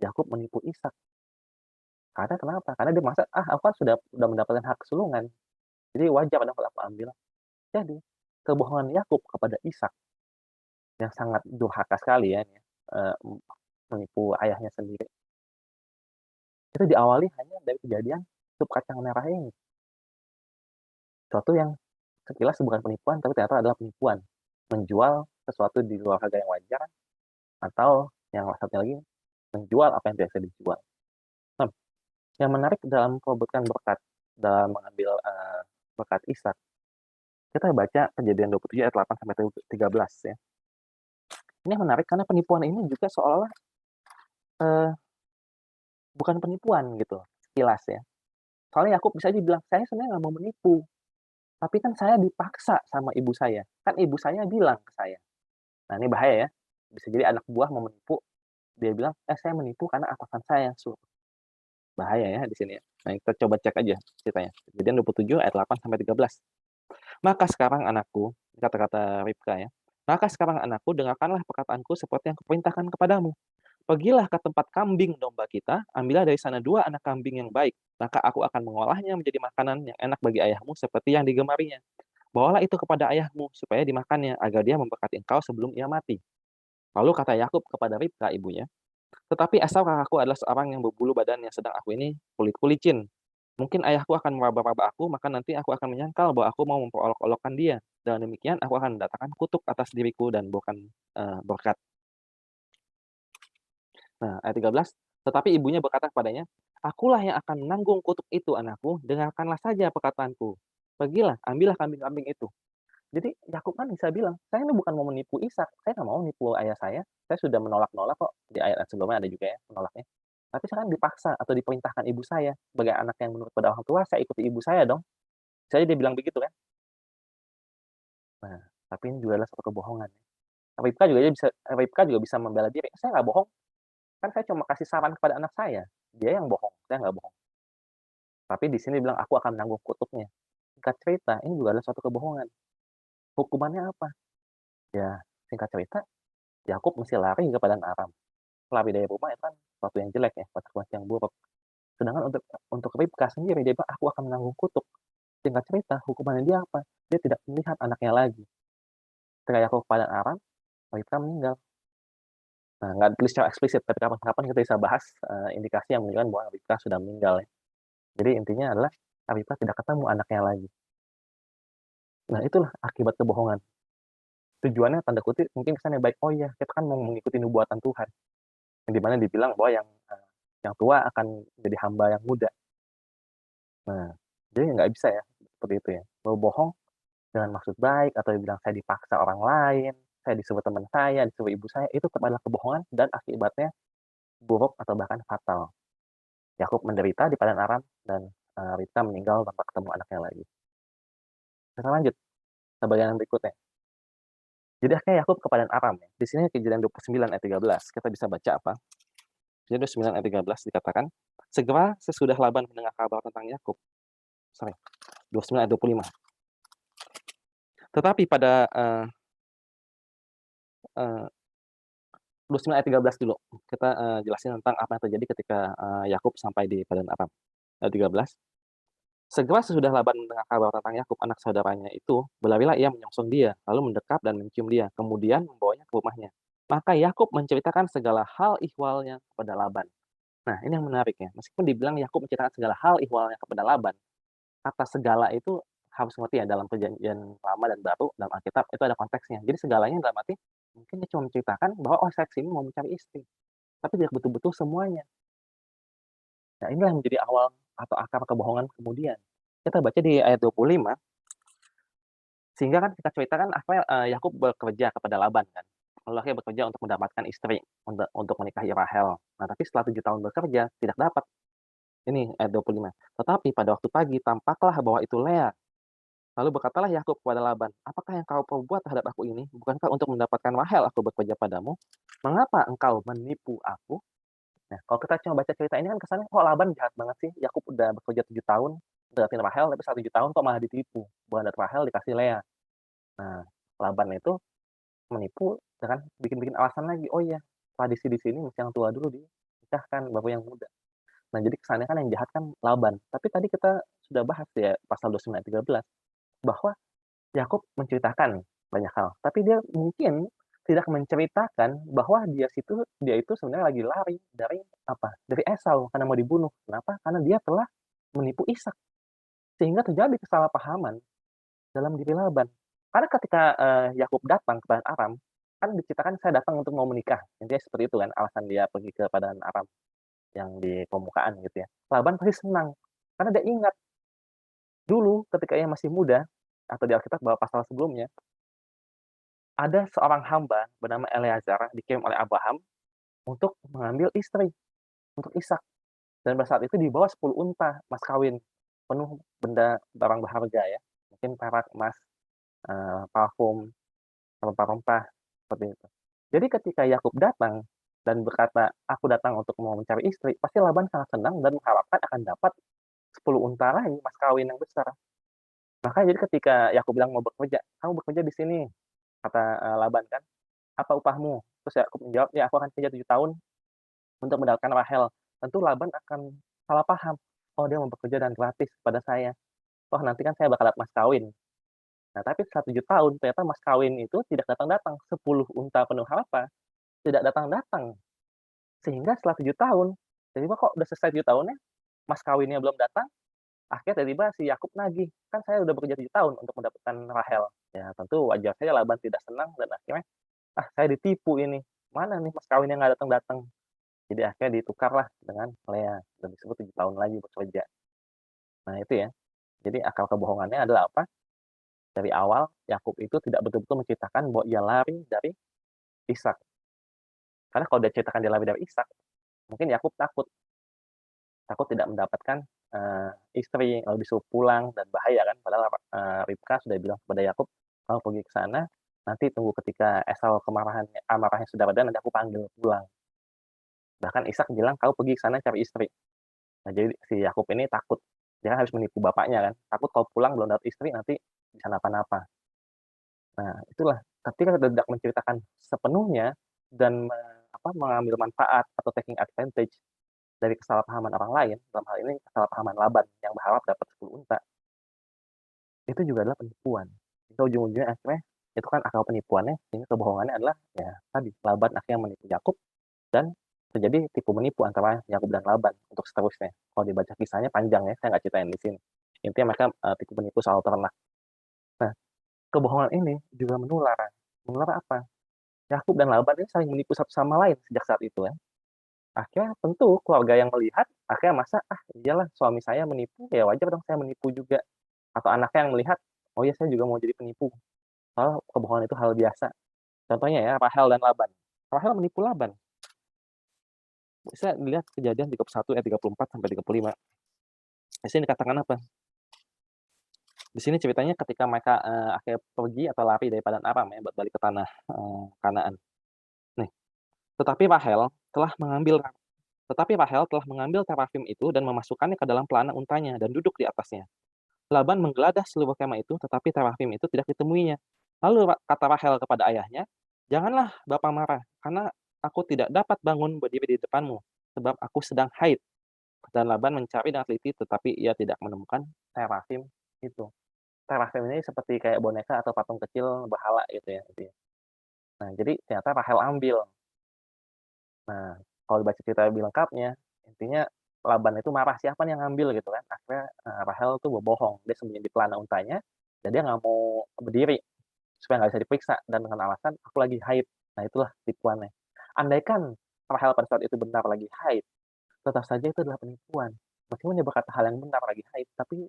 Yakub menipu Ishak. Karena kenapa? Karena dia merasa, "Ah, aku kan sudah mendapatkan hak kesulungan, jadi wajar dong kalau aku ambil." Jadi, kebohongan Yakub kepada Ishak yang sangat durhaka sekali ya, eee, menipu ayahnya sendiri, itu diawali hanya dari kejadian sup kacang merah ini. Suatu yang sekilas bukan penipuan, tapi ternyata adalah penipuan. Menjual sesuatu di luar harga yang wajar, atau yang satunya lagi, menjual apa yang tidak bisa dijual. Nah, yang menarik dalam perebutan berkat, dalam mengambil, berkat Ishak, kita baca Kejadian 27 ayat 8 sampai 13 ya. Ini menarik karena penipuan ini juga seolah-olah, eee, bukan penipuan gitu, sekilas ya. Soalnya Yakub bisa aja bilang, "Saya sebenarnya nggak mau menipu, tapi kan saya dipaksa sama ibu saya. Kan ibu saya bilang ke saya." Nah, ini bahaya ya. Bisa jadi anak buah mau menipu, dia bilang, "Eh, saya menipu karena atasan saya yang suruh." Bahaya ya di sini ya. Nah, kita coba cek aja ceritanya. Kejadian 27 ayat 8 sampai 13. Maka sekarang anakku, kata-kata Ribka ya, maka sekarang anakku dengarkanlah perkataanku seperti yang kuperintahkan kepadamu. Pergilah ke tempat kambing domba kita, ambillah dari sana 2 anak kambing yang baik, maka aku akan mengolahnya menjadi makanan yang enak bagi ayahmu seperti yang digemarinya. Bawalah itu kepada ayahmu supaya dimakannya, agar dia memberkati engkau sebelum ia mati. Lalu kata Yakub kepada Ribka ibunya, tetapi Esau kakakku adalah seorang yang berbulu badannya, sedang aku ini kulit-kulicin. Mungkin ayahku akan meraba-raba aku, maka nanti aku akan menyangkal bahwa aku mau memperolok-olokkan dia. Dengan demikian aku akan mendatangkan kutuk atas diriku dan bukan berkat. Nah, ayat 13, tetapi ibunya berkata kepadanya, akulah yang akan menanggung kutuk itu anakku, dengarkanlah saja perkataanku. Pergilah, ambillah kambing-kambing itu. Jadi Yakub kan bisa bilang, saya ini bukan mau menipu Ishak, saya nggak mau menipu ayah saya sudah menolak-nolak kok, di ayat sebelumnya ada juga ya menolaknya. Tapi sekarang dipaksa atau diperintahkan ibu saya, sebagai anak yang menurut pada orang tua, saya ikuti ibu saya dong. Saya dia bilang begitu kan. Nah, tapi ini juga adalah suatu kebohongan. Ribka juga bisa membela diri, saya nggak bohong, kan saya cuma kasih saran kepada anak saya, dia yang bohong, saya nggak bohong. Tapi di sini bilang, aku akan menanggung kutuknya. Singkat cerita, ini juga adalah suatu kebohongan. Hukumannya apa? Ya, singkat cerita, Yakub mesti lari ke padang Aram. Lari dari rumah itu kan sesuatu yang jelek ya, konsekuensi yang buruk. Sedangkan untuk Ribka sendiri, dia bilang, aku akan menanggung kutuk. Singkat cerita, hukumannya dia apa? Dia tidak melihat anaknya lagi. Ketika Yakub ke padang Aram, Ribka meninggal. Nah, nggak ditulis secara eksplisit, tapi kapan-kapan kita bisa bahas indikasi yang menunjukkan bahwa Ribka sudah meninggal ya. Jadi intinya adalah Ribka tidak ketemu anaknya lagi. Nah, itulah akibat kebohongan. Tujuannya tanda kutip mungkin kesannya baik, oh iya, kita kan mau mengikuti nubuatan Tuhan. Yang dimana dibilang bahwa yang tua akan jadi hamba yang muda. Nah, jadi nggak bisa ya, seperti itu ya. Mau bohong dengan maksud baik, atau dibilang saya dipaksa orang lain, saya disuruh teman saya, disuruh ibu saya, itu tetap adalah kebohongan dan akibatnya buruk atau bahkan fatal. Yakub menderita di padang Aram dan Ribka meninggal tanpa ketemu anaknya lagi. Kita lanjut ke bagian berikutnya. Jadi akhirnya Yakub ke padang Aram ya. Di sini kejadian 29 ayat 13. Kita bisa baca apa? Kejadian 29 ayat 13 dikatakan, segera sesudah Laban mendengar kabar tentang Yakub. 29 ayat 25. Tetapi pada 29 ayat 13 dulu. Kita jelasin tentang apa yang terjadi ketika Yakub sampai di padang Aram. Ayat 13. Segera sesudah Laban mendengar kabar tentang Yakub, anak saudaranya itu, berlarilah ia menyongsong dia, lalu mendekat dan mencium dia, kemudian membawanya ke rumahnya. Maka Yakub menceritakan segala hal ihwalnya kepada Laban. Nah, ini yang menarik ya. Meskipun dibilang Yakub menceritakan segala hal ihwalnya kepada Laban, kata segala itu harus ngerti ya dalam perjanjian lama dan baru dalam Alkitab itu ada konteksnya. Jadi segalanya dalam arti mungkin dia cuma menceritakan bahwa oh saya kesini mau mencari istri, tapi tidak betul-betul semuanya. Nah, inilah yang menjadi awal atau akar kebohongan kemudian. Kita baca di ayat 25, sehingga kan kita ceritakan apa Yakub bekerja kepada Laban kan. Lalu akhirnya bekerja untuk mendapatkan istri, untuk menikahi Rahel. Nah, tapi setelah 7 tahun bekerja tidak dapat. Ini ayat 25. Tetapi pada waktu pagi tampaklah bahwa itu Lea. Lalu berkatalah Yakub kepada Laban, "Apakah yang kau perbuat terhadap aku ini? Bukankah untuk mendapatkan Rahel aku bekerja padamu? Mengapa engkau menipu aku?" Nah, kalau kita cuma baca cerita ini kan kesannya, kok Laban jahat banget sih? Yakub udah bekerja 7 tahun, dapetin Rahel, tapi setelah 7 tahun kok malah ditipu. Bukan dapet Rahel, dikasih Lea. Nah, Laban itu menipu dengan bikin-bikin alasan lagi, "Oh iya, tradisi di sini mesti yang tua dulu dinikahkan, baru yang muda." Nah, jadi kesannya kan yang jahat kan Laban. Tapi tadi kita sudah bahas ya pasal 29 ayat 13, bahwa Yakub menceritakan banyak hal, tapi dia mungkin tidak menceritakan bahwa dia itu sebenarnya lagi lari dari apa, dari Esau karena mau dibunuh. Kenapa? Karena dia telah menipu Ishak, sehingga terjadi kesalahpahaman dalam diri Laban. Karena ketika, Yakub datang ke padang Aram, kan diceritakan, "Saya datang untuk mau menikah." Intinya seperti itu kan alasan dia pergi ke padang Aram yang di permukaan gitu ya. Laban pasti senang, karena dia ingat dulu ketika ia masih muda, atau di Alkitab bahwa pasal sebelumnya, ada seorang hamba bernama Eleazar dikirim oleh Abraham untuk mengambil istri untuk Ishak, dan pada saat itu dibawa 10 unta mas kawin, penuh benda barang berharga ya, mungkin perak, emas, parfum, rempah-rempah, seperti itu. Jadi ketika Yakub datang dan berkata, "Aku datang untuk mau mencari istri," pasti Laban sangat senang dan mengharapkan akan dapat 10 unta lagi mas kawin yang besar. Makanya jadi ketika Yakub bilang mau bekerja, "Kamu bekerja di sini," kata, Laban kan, "apa upahmu?" Terus Yakub menjawab, "Ya aku akan kerja 7 tahun untuk mendapatkan Rahel." Tentu Laban akan salah paham, "Oh dia mau bekerja dan gratis kepada saya. Oh nanti kan saya bakal dapat mas kawin." Nah tapi setelah 7 tahun ternyata mas kawin itu tidak datang-datang, 10 unta penuh harta tidak datang-datang. Sehingga setelah 7 tahun, tiba-tiba kok udah selesai 7 tahunnya, mas kawinnya belum datang, akhirnya tiba-tiba si Yakub nagih, "Kan saya udah bekerja 7 tahun untuk mendapatkan Rahel." Ya tentu wajar saja Laban tidak senang dan akhirnya, "Ah saya ditipu ini, mana nih mas kawinnya nggak datang-datang." Jadi akhirnya ditukarlah dengan Lea dan disebut 7 tahun lagi bekerja. Nah itu ya, jadi akal kebohongannya adalah apa, dari awal Yakub itu tidak betul-betul menceritakan bahwa ia lari dari Ishak. Karena kalau dia ceritakan dia lari dari Ishak, mungkin Yakub takut takut tidak mendapatkan, istri, lalu disuruh pulang dan bahaya kan. Padahal, Ribka sudah bilang kepada Yakub, "Kamu pergi ke sana, nanti tunggu ketika Esau amarahnya sudah reda, nanti aku panggil pulang." Bahkan Ishak bilang, "Kamu pergi ke sana cari istri." Nah, jadi si Yakub ini takut, dia kan harus menipu bapaknya kan, takut kalau pulang belum dapat istri nanti bisa napa-napa. Nah, itulah ketika tidak menceritakan sepenuhnya dan mengambil manfaat atau taking advantage dari kesalahpahaman orang lain, dalam hal ini kesalahpahaman Laban yang berharap dapat 10 unta, itu juga adalah penipuan. Itu ujung-ujungnya akhirnya itu kan akal penipuannya, sehingga kebohongannya adalah ya tadi, Laban akhirnya menipu Yakub dan terjadi tipu menipu antara Yakub dan Laban untuk seterusnya. Kalau dibaca kisahnya panjang ya, saya nggak ceritain di sini. Intinya mereka, tipu menipu soal ternak. Nah, kebohongan ini juga menular. Menular apa? Yakub dan Laban ini saling menipu satu sama lain sejak saat itu ya. Akhirnya tentu keluarga yang melihat, akhirnya masa, "Ah iyalah suami saya menipu, ya wajar dong saya menipu juga." Atau anaknya yang melihat, "Oh ya saya juga mau jadi penipu." Padahal kebohongan itu hal biasa. Contohnya ya, Rahel dan Laban. Rahel menipu Laban. Bisa dilihat Kejadian 31 ayat 34 sampai 35. Di sini dikatakan apa? Di sini ceritanya ketika mereka, akhirnya pergi atau lari dari padang Aram ya, buat balik ke tanah, Kanaan. Nih, tetapi Rahel telah mengambil terafim itu dan memasukkannya ke dalam pelana untanya dan duduk di atasnya. Laban menggeledah seluruh kemah itu, tetapi terafim itu tidak ditemuinya. Lalu kata Rahel kepada ayahnya, "Janganlah Bapa marah, karena aku tidak dapat bangun berdiri di depanmu, sebab aku sedang haid." Dan Laban mencari dengan teliti, tetapi ia tidak menemukan terafim itu. Terafim ini seperti kayak boneka atau patung kecil berhala gitu ya, gitu ya. Nah, jadi ternyata Rahel ambil. Nah, kalau dibaca cerita lebih lengkapnya, intinya Laban itu marah, "Siapa nih yang ngambil?" Gitu kan. Akhirnya, Rahel tuh berbohong, dia sembunyi di pelana untanya, dan dia nggak mau berdiri, supaya nggak bisa diperiksa, dan dengan alasan, "Aku lagi haid." Nah, itulah tipuannya. Andaikan Rahel pada saat itu benar lagi haid, tetap saja itu adalah penipuan. Meskipun dia berkata hal yang benar lagi haid, tapi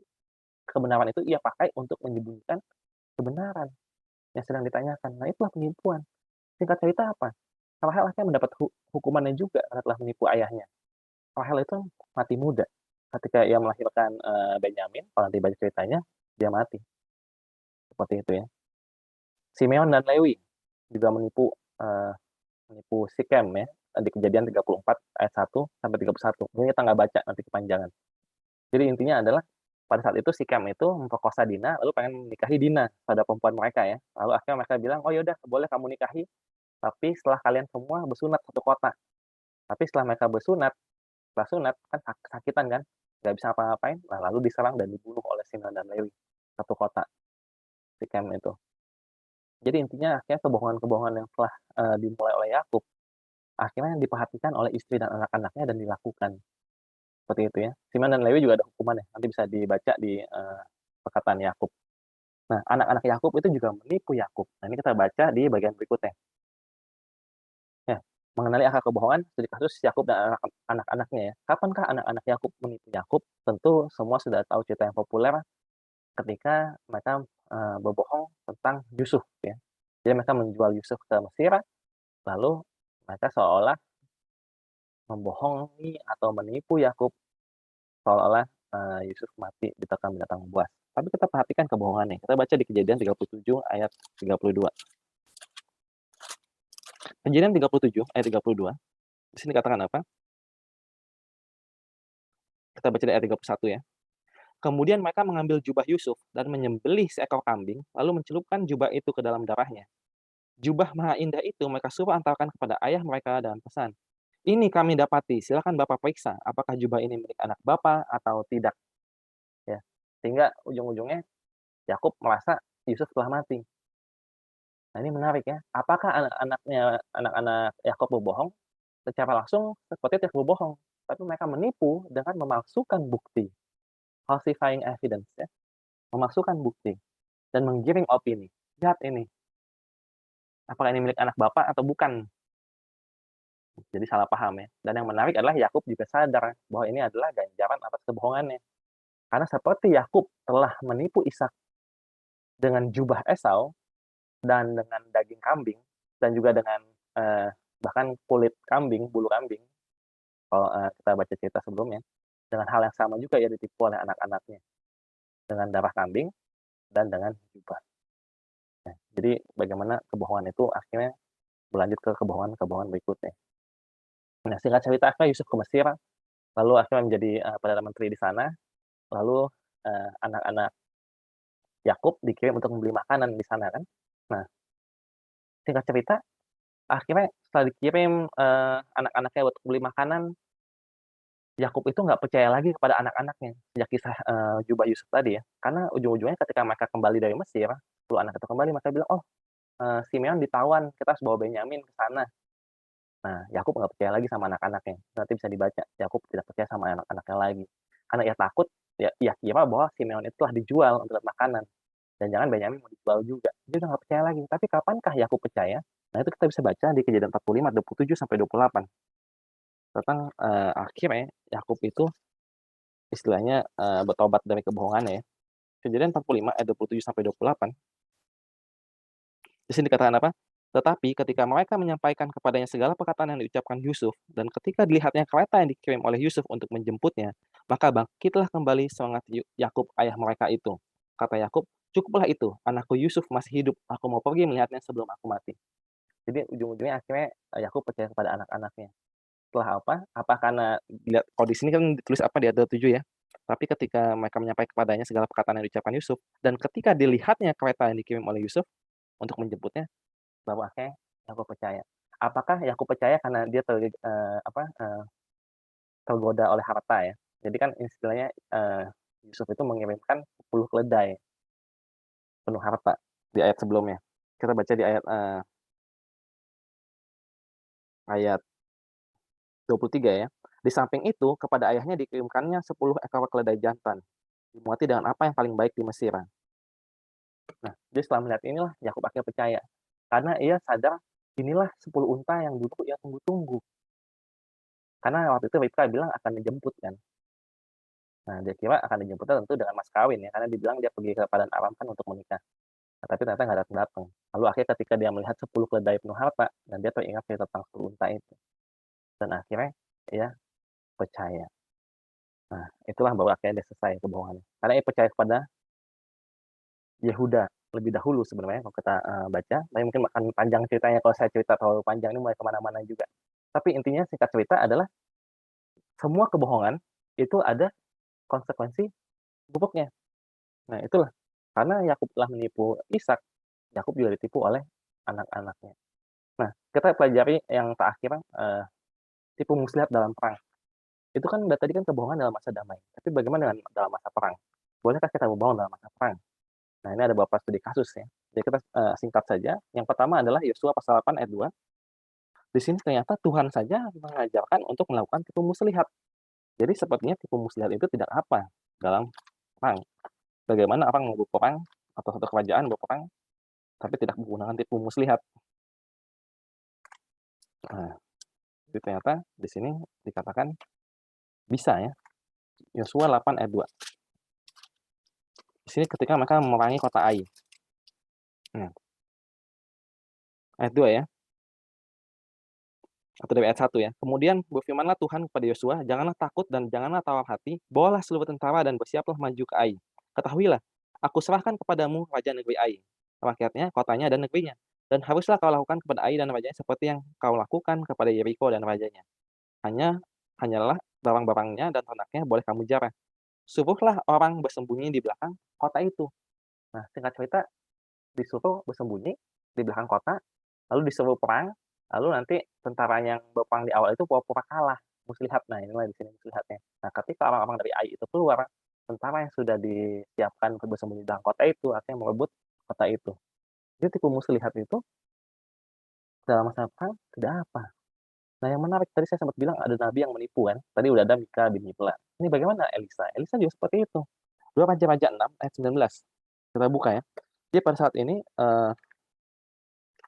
kebenaran itu ia pakai untuk menyembunyikan kebenaran yang sedang ditanyakan. Nah, itulah penipuan. Singkat cerita apa? Rahel akhirnya mendapat hukumannya juga karena telah menipu ayahnya. Rahel itu mati muda. Ketika ia melahirkan, Benyamin, kalau nanti baca ceritanya, dia mati. Seperti itu ya. Simeon dan Lewi juga menipu Sikem ya, di Kejadian 34 ayat 1 sampai 31. Ini kita nggak baca, nanti kepanjangan. Jadi intinya adalah pada saat itu Sikem itu memperkosa Dina, lalu pengen menikahi Dina, saudara perempuan mereka ya. Lalu akhirnya mereka bilang, "Oh yaudah boleh kamu nikahi, tapi setelah kalian semua bersunat satu kota." Tapi setelah mereka bersunat, setelah sunat kan kesakitan kan, nggak bisa ngapa-ngapain, nah lalu diserang dan dibunuh oleh Simeon dan Lewi, satu kota, Sikem itu. Jadi intinya akhirnya kebohongan-kebohongan yang telah, dimulai oleh Yakub, akhirnya diperhatikan oleh istri dan anak-anaknya dan dilakukan, seperti itu ya. Simeon dan Lewi juga ada hukumannya, nanti bisa dibaca di, perkataan Yakub. Nah, anak-anak Yakub itu juga menipu Yakub. Nah, ini kita baca di bagian berikutnya. Ya, mengenali akal kebohongan studi kasus Yakub dan anak-anaknya ya. Kapankah anak-anak Yakub menipu Yakub? Tentu semua sudah tahu cerita yang populer ketika mereka, berbohong tentang Yusuf ya. Jadi mereka menjual Yusuf ke Mesir, lalu mereka seolah membohongi atau menipu Yakub seolah-olah, Yusuf mati diterkam binatang buas. Tapi kita perhatikan kebohongannya. Kita baca di Kejadian 37 ayat 32. Kejadian 37 ayat 32, di sini dikatakan apa? Kita baca dari ayat 31 ya. Kemudian mereka mengambil jubah Yusuf dan menyembelih seekor kambing, lalu mencelupkan jubah itu ke dalam darahnya. Jubah maha indah itu mereka suruh antarkan kepada ayah mereka dengan pesan, "Ini kami dapati, silakan Bapak periksa apakah jubah ini milik anak Bapak atau tidak." Ya. Sehingga ujung-ujungnya Yakub merasa Yusuf telah mati. Nah, ini menarik ya, apakah anak-anak Yakub berbohong? Secara langsung seperti tidak berbohong, tapi mereka menipu dengan memalsukan bukti, falsifying evidence ya, memalsukan bukti dan menggiring opini. Lihat ini, apakah ini milik anak Bapak atau bukan? Jadi salah paham ya. Dan yang menarik adalah Yakub juga sadar bahwa ini adalah ganjaran atas kebohongannya. Karena seperti Yakub telah menipu Ishak dengan jubah Esau dan dengan daging kambing dan juga dengan, bahkan kulit kambing, bulu kambing, kalau, kita baca cerita sebelumnya, dengan hal yang sama juga ia ditipu oleh anak-anaknya, dengan darah kambing dan dengan jubah. Nah, jadi bagaimana kebohongan itu akhirnya berlanjut ke kebohongan-kebohongan berikutnya. Nah, singkat cerita akhirnya Yusuf ke Mesir, lalu akhirnya menjadi, perdana menteri di sana, lalu, anak-anak Yakub dikirim untuk membeli makanan di sana kan. Nah, singkat cerita, akhirnya setelah dikirim, anak-anaknya untuk beli makanan, Yakub itu nggak percaya lagi kepada anak-anaknya, sejak kisah, jubah Yusuf tadi ya. Karena ujung-ujungnya ketika mereka kembali dari Mesir, 10 anak itu kembali, mereka bilang, "Oh, Simeon ditawan, kita harus bawa Benyamin ke sana." Nah, Yakub nggak percaya lagi sama anak-anaknya. Nanti bisa dibaca, Yakub tidak percaya sama anak-anaknya lagi. Karena ia takut, ya ia kira bahwa Simeon itu telah dijual untuk makanan. Dan jangan Benyamin mau dijual juga. Dia udah nggak percaya lagi. Tapi kapankah Yakub percaya? Nah, itu kita bisa baca di Kejadian 45, 27 sampai 28. Tentang, akhirnya Yakub itu istilahnya, bertobat dari kebohongannya ya. Kejadian 45 ayat 27 sampai 28, di sini dikatakan apa? Tetapi ketika mereka menyampaikan kepadanya segala perkataan yang diucapkan Yusuf, dan ketika dilihatnya kereta yang dikirim oleh Yusuf untuk menjemputnya, maka bangkitlah kembali semangat Yakub ayah mereka itu. Kata Yakub, "Cukuplah itu, anakku Yusuf masih hidup, aku mau pergi melihatnya sebelum aku mati." Jadi ujung-ujungnya akhirnya, Yakub percaya kepada anak-anaknya. Setelah apa? Apa karena dilihat kalau di sini kan ditulis apa di ayat 27 ya. Tapi ketika mereka menyampaikan kepadanya segala perkataan yang diucapkan Yusuf, dan ketika dilihatnya kereta yang dikirim oleh Yusuf untuk menjemputnya, bahwa akhirnya Yakub percaya. Apakah Yakub percaya karena dia tergoda oleh harta ya? Jadi kan istilahnya, Yusuf itu mengirimkan 10 keledai penuh harta di ayat sebelumnya. Kita baca di ayat 23 ya. Di samping itu, kepada ayahnya dikirimkannya 10 ekor keledai jantan, dimuati dengan apa yang paling baik di Mesir. Nah, dia setelah melihat inilah Yakub akhirnya percaya. Karena ia sadar, inilah 10 unta yang dulu ia tunggu-tunggu. Karena waktu itu Ribka bilang akan dijemput kan. Nah, dia kira akan dijemputnya tentu dengan mas kawin ya, karena dibilang dia pergi ke padang Aram kan untuk menikah. Nah, tapi ternyata nggak datang-datang. Lalu akhirnya ketika dia melihat 10 keledai penuh harta, dan dia teringat cerita tentang 10 unta itu. Dan akhirnya ia percaya. Nah, itulah bahwa akhirnya dia selesai kebohongannya. Karena ia percaya kepada Yehuda lebih dahulu sebenarnya kalau kita, baca, tapi mungkin akan panjang ceritanya kalau saya cerita terlalu panjang ini mulai ke mana-mana juga. Tapi intinya singkat cerita adalah semua kebohongan itu ada konsekuensi buruknya. Nah, itulah karena Yakub telah menipu Ishak, Yakub juga ditipu oleh anak-anaknya. Nah, kita pelajari yang terakhir, tipu muslihat dalam perang. Itu kan tadi kan kebohongan dalam masa damai, tapi bagaimana dengan dalam masa perang? Bolehkah kita berbohong dalam masa perang? Nah, ini ada beberapa studi kasus ya. Jadi kita, singkat saja. Yang pertama adalah Yosua pasal 8 ayat 2. Di sini ternyata Tuhan saja mengajarkan untuk melakukan tipu muslihat. Jadi sepertinya tipu muslihat itu tidak apa dalam perang. Bagaimana orang mau berperang atau satu kerajaan berperang, tapi tidak menggunakan tipu muslihat. Nah, jadi ternyata di sini dikatakan bisa ya. Yosua 8 ayat 2. Di sini ketika mereka memerangi kota Ai. Nah, ayat 2 ya. Atau dari ayat 1 ya. Kemudian berfirmanlah Tuhan kepada Yosua, "Janganlah takut dan janganlah tawar hati, bawalah seluruh tentara dan bersiaplah maju ke Ai. Ketahuilah, aku serahkan kepadamu raja negeri Ai, rakyatnya, kotanya, dan negerinya. Dan haruslah kau lakukan kepada Ai dan rajanya seperti yang kau lakukan kepada Yeriko dan rajanya. Hanyalah barang-barangnya dan ternaknya boleh kamu jarah. suruhlah orang bersembunyi di belakang kota itu. Nah, singkat cerita disuruh bersembunyi di belakang kota, lalu disuruh perang, lalu nanti tentara yang berperang di awal itu pura-pura kalah, muslihat. Nah, inilah di sini muslihatnya. Nah, ketika orang-orang dari Ai itu keluar, tentara yang sudah disiapkan untuk bersembunyi di belakang kota itu akhirnya merebut kota itu. Jadi tipu muslihat itu dalam masa perang tidak apa. Nah, yang menarik tadi saya sempat bilang ada nabi yang menipu kan. Tadi udah ada Mika bin Imlan. Ini bagaimana Elisa? Elisa juga seperti itu. 2 Raja-Raja 6 ayat 19. Kita buka ya. Jadi pada saat ini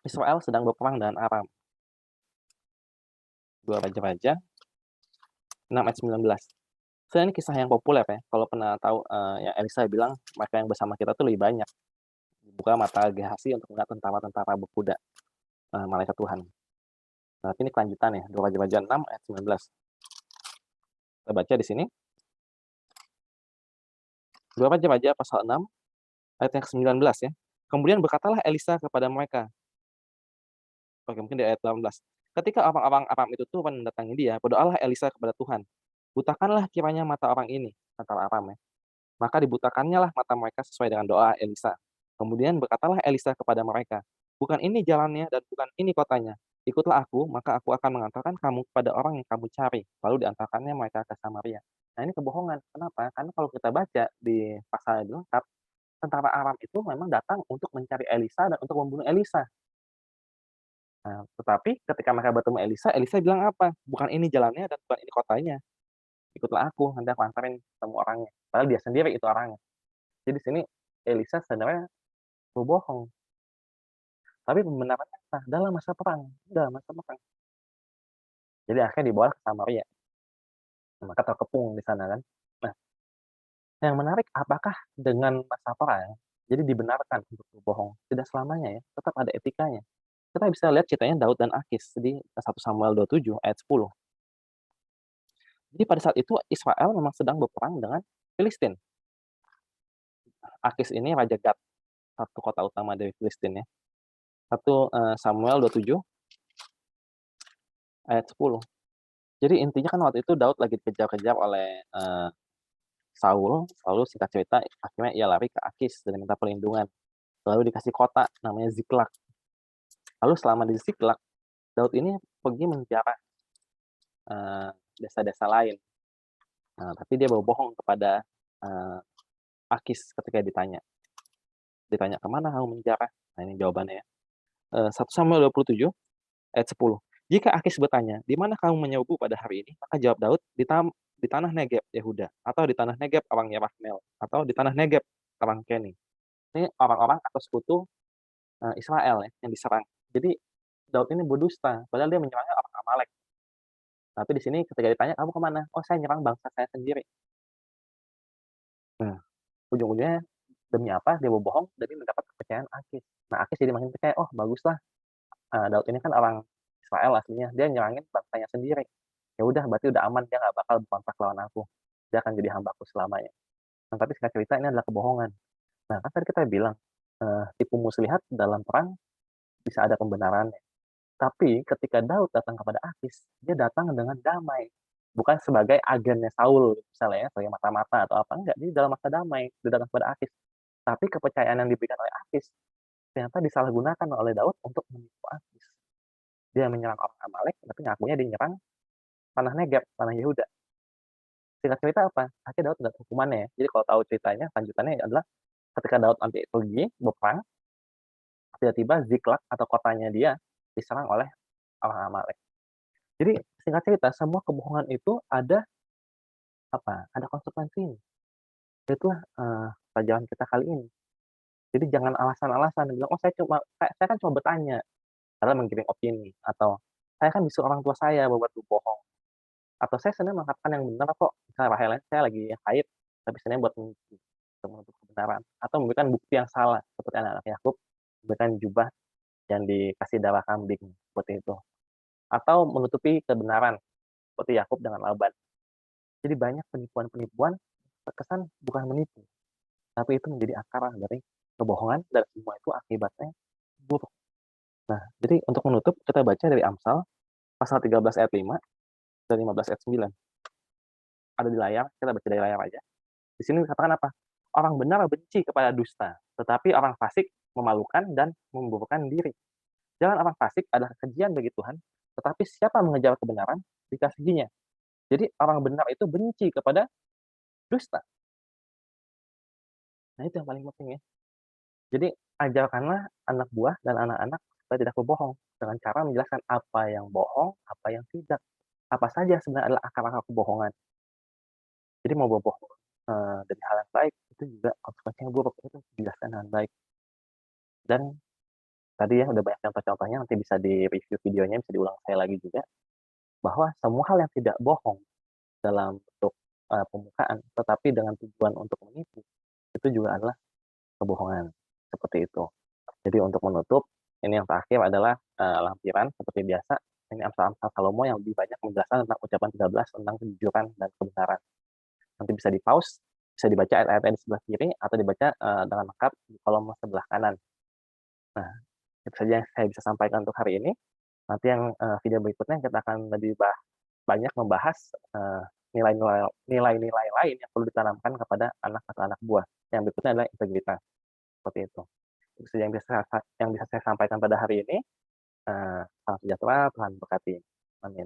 Israel sedang berperang dengan Aram. 2 Raja-Raja 6 ayat 19. Sebenarnya ini kisah yang populer ya. Kalau pernah tahu yang Elisa bilang mereka yang bersama kita tuh lebih banyak. Buka mata Gehazi untuk melihat tentara-tentara berkuda malaikat Tuhan. Nah, ini kelanjutan ya. 2 Raja-Raja 6 ayat 19. Kita baca di sini. 2 Raja-Raja pasal 6 ayat yang ke-19 ya. Kemudian berkatalah Elisa kepada mereka. Oke, mungkin di ayat 18. Ketika orang-orang Aram itu turun mendatangi dia, berdoalah Elisa kepada Tuhan. Butakanlah kiranya mata orang ini, antara Aram ya. Maka dibutakannya lah mata mereka sesuai dengan doa Elisa. Kemudian berkatalah Elisa kepada mereka, bukan ini jalannya dan bukan ini kotanya. Ikutlah aku, maka aku akan mengantarkan kamu kepada orang yang kamu cari. Lalu diantarkannya mereka ke Samaria. Nah, ini kebohongan. Kenapa? Karena kalau kita baca di pasal yang lengkap, tentara Aram itu memang datang untuk mencari Elisa dan untuk membunuh Elisa. Nah, tetapi ketika mereka bertemu Elisa, Elisa bilang apa? Bukan ini jalannya dan bukan ini kotanya. Ikutlah aku, nanti aku antarin ketemu orangnya. Padahal dia sendiri itu orangnya. Jadi di sini Elisa sebenarnya berbohong. Tapi pembenarannya apa? Dalam masa perang. Dalam masa perang. Jadi akhirnya dibawa ke Samaria. Maka terkepung di sana kan. Nah, yang menarik apakah dengan masa perang jadi dibenarkan untuk berbohong? Tidak selamanya ya. Tetap ada etikanya. Kita bisa lihat ceritanya Daud dan Akis di 1 Samuel 27 ayat 10. Jadi pada saat itu Israel memang sedang berperang dengan Filistin. Akis ini raja Gat, satu kota utama dari Filistin ya. 1 Samuel 27 ayat 10. Jadi intinya kan waktu itu Daud lagi dikejar-kejar oleh Saul. Lalu singkat cerita akhirnya ia lari ke Akis dan minta perlindungan. Lalu dikasih kota namanya Ziklag. Lalu selama di Ziklag, Daud ini pergi menjarah desa-desa lain. Nah, tapi dia berbohong kepada Akis ketika ditanya. Ditanya, "Kemana kamu menjarah?" Nah, ini jawabannya ya. 1 Samuel 27 ayat 10. Jika Akis bertanya, "Di mana kamu menyerbu pada hari ini?" Maka jawab Daud, "Di tanah Negeb Yehuda, atau di tanah Negeb orang Yerahmeel, atau di tanah Negeb orang Keni." Ini orang-orang atau sekutu Israel ya yang diserang. Jadi Daud ini berdusta, padahal dia menyerangnya orang Amalek. Tapi di sini ketika ditanya, "Kamu kemana?" "Oh, saya nyerang bangsa saya sendiri." Nah, ujung-ujungnya demi apa dia berbohong demi mendapat kepercayaan Akis. Nah, Akis jadi makin percaya, "Oh, baguslah, Daud ini kan orang Israel aslinya, dia nyerangin bangsanya sendiri. Ya udah berarti udah aman, dia nggak bakal berontak lawan aku. Dia akan jadi hambaku selamanya." Nah, tapi singkat cerita ini adalah kebohongan. Nah, kan tadi kita bilang, tipu muslihat dalam perang bisa ada pembenarannya. Tapi ketika Daud datang kepada Akis, dia datang dengan damai. Bukan sebagai agennya Saul, misalnya ya, sebagai mata-mata atau apa, enggak. Dia dalam masa damai, dia datang kepada Akis. Tapi kepercayaan yang diberikan oleh Akis, ternyata disalahgunakan oleh Daud untuk menipu Akis. Dia menyerang orang Amalek, tapi ngakunya dia nyerang tanah Negeb, tanah Yehuda. Singkat cerita apa? Akhirnya Daud dapat hukumannya ya. Jadi kalau tahu ceritanya, lanjutannya adalah ketika Daud nanti pergi berperang, tiba-tiba Ziklag atau kotanya dia diserang oleh orang Amalek. Jadi singkat cerita, semua kebohongan itu ada apa? Ada konsekuensinya. Itulah pelajaran kita kali ini. Jadi jangan alasan-alasan bilang, "Oh, saya kan cuma bertanya," padahal menggiring opini, atau "Saya kan disuruh orang tua saya berbuat bohong," atau "Saya sebenarnya mengatakan yang benar kok, misalnya Rahel, saya lagi haid, tapi sebenarnya buat menutup kebenaran," atau memberikan bukti yang salah seperti anak-anak Yakub memberikan jubah yang dikasih darah kambing, seperti itu. Atau menutupi kebenaran seperti Yakub dengan Laban. Jadi banyak penipuan-penipuan terkesan bukan menipu, tapi itu menjadi akar dari kebohongan dan semua itu akibatnya buruk. Nah, jadi untuk menutup kita baca dari Amsal pasal 13 ayat 5 dan 15 ayat 9. Ada di layar, kita baca dari layar aja. Di sini dikatakan apa? Orang benar benci kepada dusta, tetapi orang fasik memalukan dan memburukan diri. Jalan orang fasik adalah kejian bagi Tuhan, tetapi siapa mengejar kebenaran dikasihinya. Jadi orang benar itu benci kepada dusta. Nah itu yang paling penting ya. Jadi ajarkanlah anak buah dan anak-anak supaya tidak berbohong dengan cara menjelaskan apa yang bohong, apa yang tidak. Apa saja sebenarnya adalah akar-akar kebohongan. Jadi mau berbohong, dari hal yang baik itu juga konsekuensinya buruk, itu dijelaskan dengan baik. Dan tadi ya udah banyak contoh-contohnya, nanti bisa di-review videonya, bisa diulang sekali lagi juga, bahwa semua hal yang tidak bohong dalam bentuk, permukaan, tetapi dengan tujuan untuk menipu, itu juga adalah kebohongan, seperti itu. Jadi untuk menutup, ini yang terakhir adalah, lampiran seperti biasa, ini Amsal-Amsal Salomo yang lebih banyak menjelaskan tentang ucapan 13 tentang kejujuran dan kebenaran. Nanti bisa di-pause, bisa dibaca ayat-ayatnya di sebelah kiri atau dibaca, dengan lengkap di kolom sebelah kanan. Nah, itu saja yang saya bisa sampaikan untuk hari ini. Nanti yang, video berikutnya kita akan lebih banyak membahas, nilai-nilai lain yang perlu ditanamkan kepada anak atau anak buah. Yang berikutnya adalah integritas, seperti itu. Itu saja yang bisa saya sampaikan pada hari ini. Salam sejahtera, Tuhan berkati. Amin.